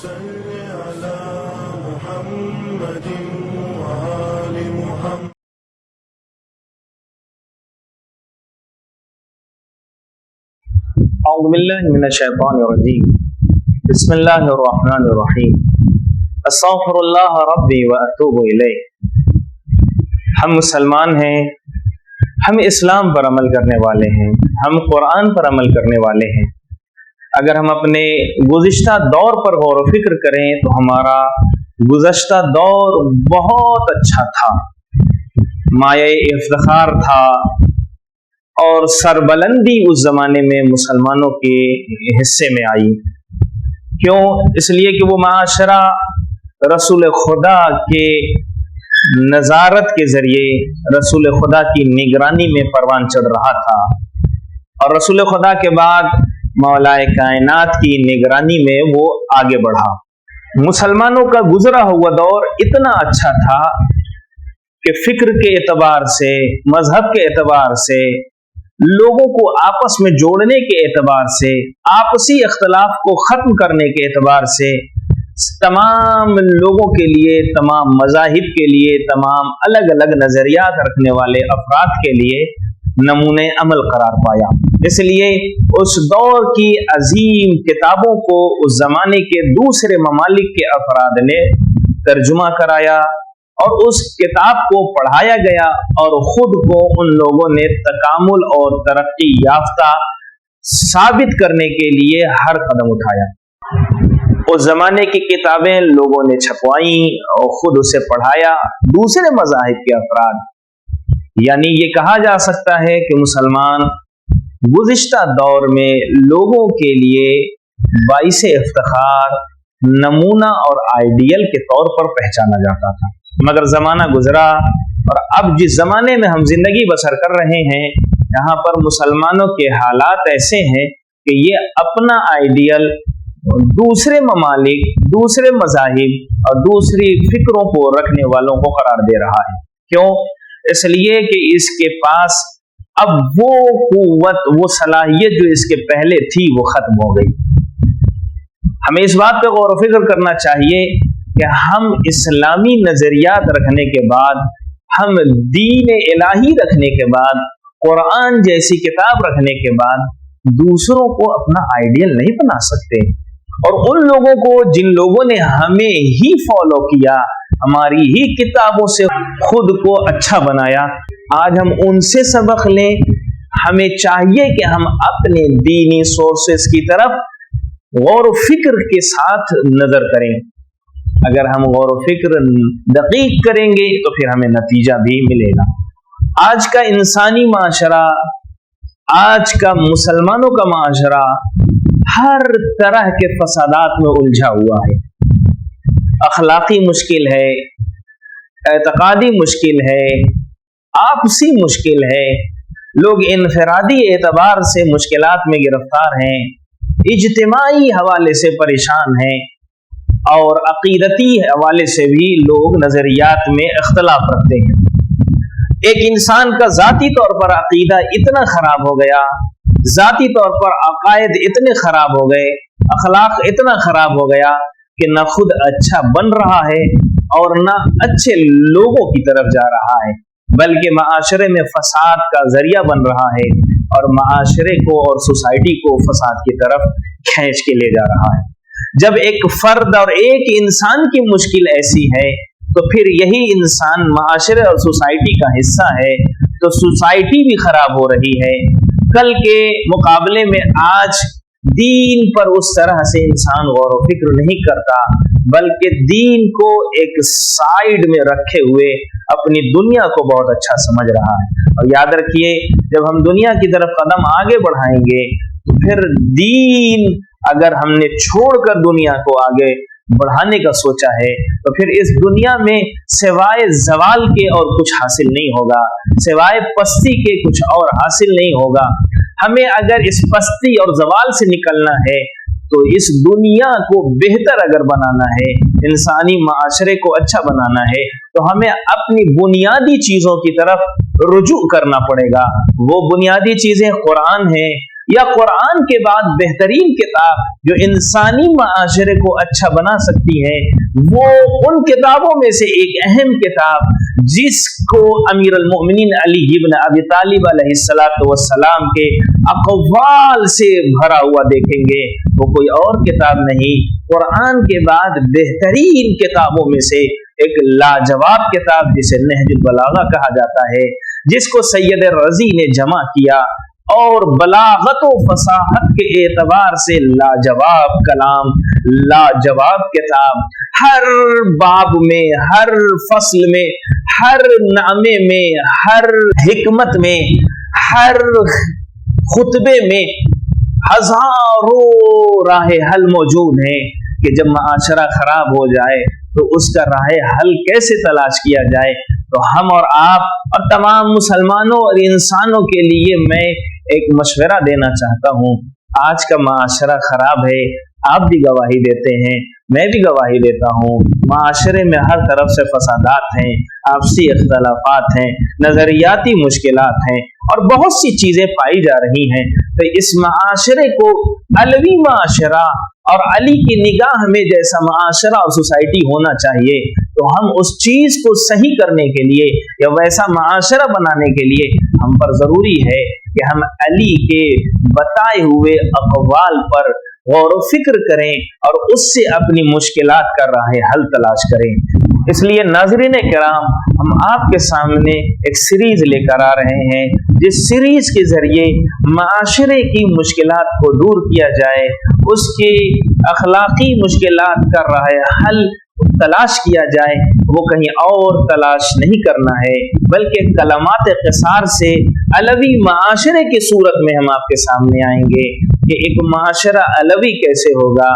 صل على محمد وآل محمد. اعوذ باللہ من الشیطان الرجیم. بسم اللہ الرحمن الرحیم. استغفر اللہ ربی واتوب الیہ. ہم مسلمان ہیں، ہم اسلام پر عمل کرنے والے ہیں، ہم قرآن پر عمل کرنے والے ہیں. اگر ہم اپنے گزشتہ دور پر غور و فکر کریں تو ہمارا گزشتہ دور بہت اچھا تھا، مایہ افتخار تھا، اور سربلندی اس زمانے میں مسلمانوں کے حصے میں آئی. کیوں؟ اس لیے کہ وہ معاشرہ رسول خدا کے نظارت کے ذریعے رسول خدا کی نگرانی میں پروان چڑھ رہا تھا، اور رسول خدا کے بعد مولائے کائنات کی نگرانی میں وہ آگے بڑھا. مسلمانوں کا گزرا ہوا دور اتنا اچھا تھا کہ فکر کے اعتبار سے، مذہب کے اعتبار سے، لوگوں کو آپس میں جوڑنے کے اعتبار سے، آپسی اختلاف کو ختم کرنے کے اعتبار سے، تمام لوگوں کے لیے، تمام مذاہب کے لیے، تمام الگ الگ نظریات رکھنے والے افراد کے لیے نمونے عمل قرار پایا. اس لیے اس دور کی عظیم کتابوں کو اس زمانے کے دوسرے ممالک کے افراد نے ترجمہ کرایا، اور اس کتاب کو پڑھایا گیا، اور خود کو ان لوگوں نے تکامل اور ترقی یافتہ ثابت کرنے کے لیے ہر قدم اٹھایا. اس زمانے کی کتابیں لوگوں نے چھپوائیں اور خود اسے پڑھایا دوسرے مذاہب کے افراد. یعنی یہ کہا جا سکتا ہے کہ مسلمان گزشتہ دور میں لوگوں کے لیے باعث افتخار، نمونہ اور آئیڈیل کے طور پر پہچانا جاتا تھا. مگر زمانہ گزرا، اور اب جس زمانے میں ہم زندگی بسر کر رہے ہیں، یہاں پر مسلمانوں کے حالات ایسے ہیں کہ یہ اپنا آئیڈیل دوسرے ممالک، دوسرے مذاہب اور دوسری فکروں کو رکھنے والوں کو قرار دے رہا ہے. کیوں؟ اس لیے کہ اس کے پاس اب وہ قوت، وہ صلاحیت جو اس کے پہلے تھی وہ ختم ہو گئی. ہمیں اس بات پہ غور و فکر کرنا چاہیے کہ ہم اسلامی نظریات رکھنے کے بعد، ہم دین الہی رکھنے کے بعد، قرآن جیسی کتاب رکھنے کے بعد دوسروں کو اپنا آئیڈیل نہیں بنا سکتے. اور ان لوگوں کو جن لوگوں نے ہمیں ہی فالو کیا، ہماری ہی کتابوں سے خود کو اچھا بنایا، آج ہم ان سے سبق لیں. ہمیں چاہیے کہ ہم اپنے دینی سورسز کی طرف غور و فکر کے ساتھ نظر کریں. اگر ہم غور و فکر دقیق کریں گے تو پھر ہمیں نتیجہ بھی ملے گا. آج کا انسانی معاشرہ، آج کا مسلمانوں کا معاشرہ ہر طرح کے فسادات میں الجھا ہوا ہے. اخلاقی مشکل ہے، اعتقادی مشکل ہے، آپسی مشکل ہے، لوگ انفرادی اعتبار سے مشکلات میں گرفتار ہیں، اجتماعی حوالے سے پریشان ہیں، اور عقیدتی حوالے سے بھی لوگ نظریات میں اختلاف رکھتے ہیں. ایک انسان کا ذاتی طور پر عقیدہ اتنا خراب ہو گیا، ذاتی طور پر عقائد اتنے خراب ہو گئے، اخلاق اتنا خراب ہو گیا کہ نہ خود اچھا بن رہا ہے اور نہ اچھے لوگوں کی طرف جا رہا ہے، بلکہ معاشرے میں فساد کا ذریعہ بن رہا ہے، اور معاشرے کو اور سوسائٹی کو فساد کی طرف کھینچ کے لے جا رہا ہے. جب ایک فرد اور ایک انسان کی مشکل ایسی ہے تو پھر یہی انسان معاشرے اور سوسائٹی کا حصہ ہے، تو سوسائٹی بھی خراب ہو رہی ہے. کل کے مقابلے میں آج دین پر اس طرح سے انسان غور و فکر نہیں کرتا، بلکہ دین کو ایک سائیڈ میں رکھے ہوئے اپنی دنیا کو بہت اچھا سمجھ رہا ہے. اور یاد رکھیے، جب ہم دنیا کی طرف قدم آگے بڑھائیں گے تو پھر دین اگر ہم نے چھوڑ کر دنیا کو آگے بڑھانے کا سوچا ہے تو پھر اس دنیا میں سوائے زوال کے اور کچھ حاصل نہیں ہوگا، سوائے پستی کے کچھ اور حاصل نہیں ہوگا. ہمیں اگر اس پستی اور زوال سے نکلنا ہے تو اس دنیا کو بہتر اگر بنانا ہے، انسانی معاشرے کو اچھا بنانا ہے، تو ہمیں اپنی بنیادی چیزوں کی طرف رجوع کرنا پڑے گا. وہ بنیادی چیزیں قرآن ہیں، یا قرآن کے بعد بہترین کتاب جو انسانی معاشرے کو اچھا بنا سکتی ہے وہ ان کتابوں میں سے ایک اہم کتاب جس کو امیر المؤمنین علی ابن ابی طالب علیہ السلام کے اقوال سے بھرا ہوا دیکھیں گے وہ کوئی اور کتاب نہیں، قرآن کے بعد بہترین کتابوں میں سے ایک لاجواب کتاب جسے نہج البلاغہ کہا جاتا ہے، جس کو سید رضی نے جمع کیا اور بلاغت و فصاحت کے اعتبار سے لاجواب کلام، لاجواب کتاب، ہر باب میں، ہر فصل میں، ہر نامے میں، ہر حکمت میں، ہر خطبے میں ہزاروں راہ حل موجود ہیں کہ جب معاشرہ خراب ہو جائے تو اس کا راہ حل کیسے تلاش کیا جائے۔ تو ہم اور آپ اور تمام مسلمانوں اور انسانوں کے لیے میں ایک مشورہ دینا چاہتا ہوں۔ آج کا معاشرہ خراب ہے، آپ بھی گواہی دیتے ہیں، میں بھی گواہی دیتا ہوں، معاشرے میں ہر طرف سے فسادات ہیں، آپسی اختلافات ہیں، نظریاتی مشکلات ہیں اور بہت سی چیزیں پائی جا رہی ہیں۔ تو اس معاشرے کو علوی معاشرہ اور علی کی نگاہ میں جیسا معاشرہ اور سوسائٹی ہونا چاہیے، تو ہم اس چیز کو صحیح کرنے کے لیے یا ویسا معاشرہ بنانے کے لیے ہم پر ضروری ہے کہ ہم علی کے بتائے ہوئے اقوال پر غور و فکر کریں اور اس سے اپنی مشکلات کا راہ حل تلاش کریں۔ اس لیے ناظرین کرام، ہم آپ کے سامنے ایک سیریز لے کر آ رہے ہیں جس سیریز کے ذریعے معاشرے کی مشکلات کو دور کیا جائے، اس کی اخلاقی مشکلات کا راہ حل تلاش کیا جائے۔ وہ کہیں اور تلاش نہیں کرنا ہے بلکہ کلمات قصار سے علوی معاشرے کی صورت میں ہم آپ کے سامنے آئیں گے کہ ایک معاشرہ علوی کیسے ہوگا،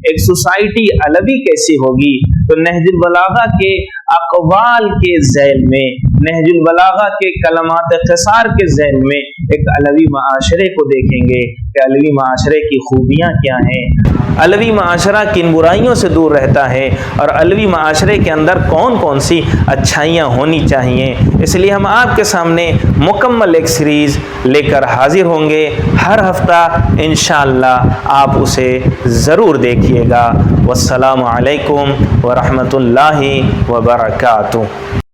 ایک سوسائٹی علوی کیسی ہوگی۔ تو نہج البلاغہ کے اقوال کے ذیل میں، نہج البلاغہ کے کلمات قصار کے ذیل میں ایک علوی معاشرے کو دیکھیں گے کہ علوی معاشرے کی خوبیاں کیا ہیں، علوی معاشرہ کن برائیوں سے دور رہتا ہے اور علوی معاشرے کے اندر کون کون سی اچھائیاں ہونی چاہیے۔ اس لیے ہم آپ کے سامنے مکمل ایک سیریز لے کر حاضر ہوں گے۔ ہر ہفتہ انشاءاللہ آپ اسے ضرور دیکھیے گا۔ والسلام علیکم ورحمۃ اللہ وبرکاتہ۔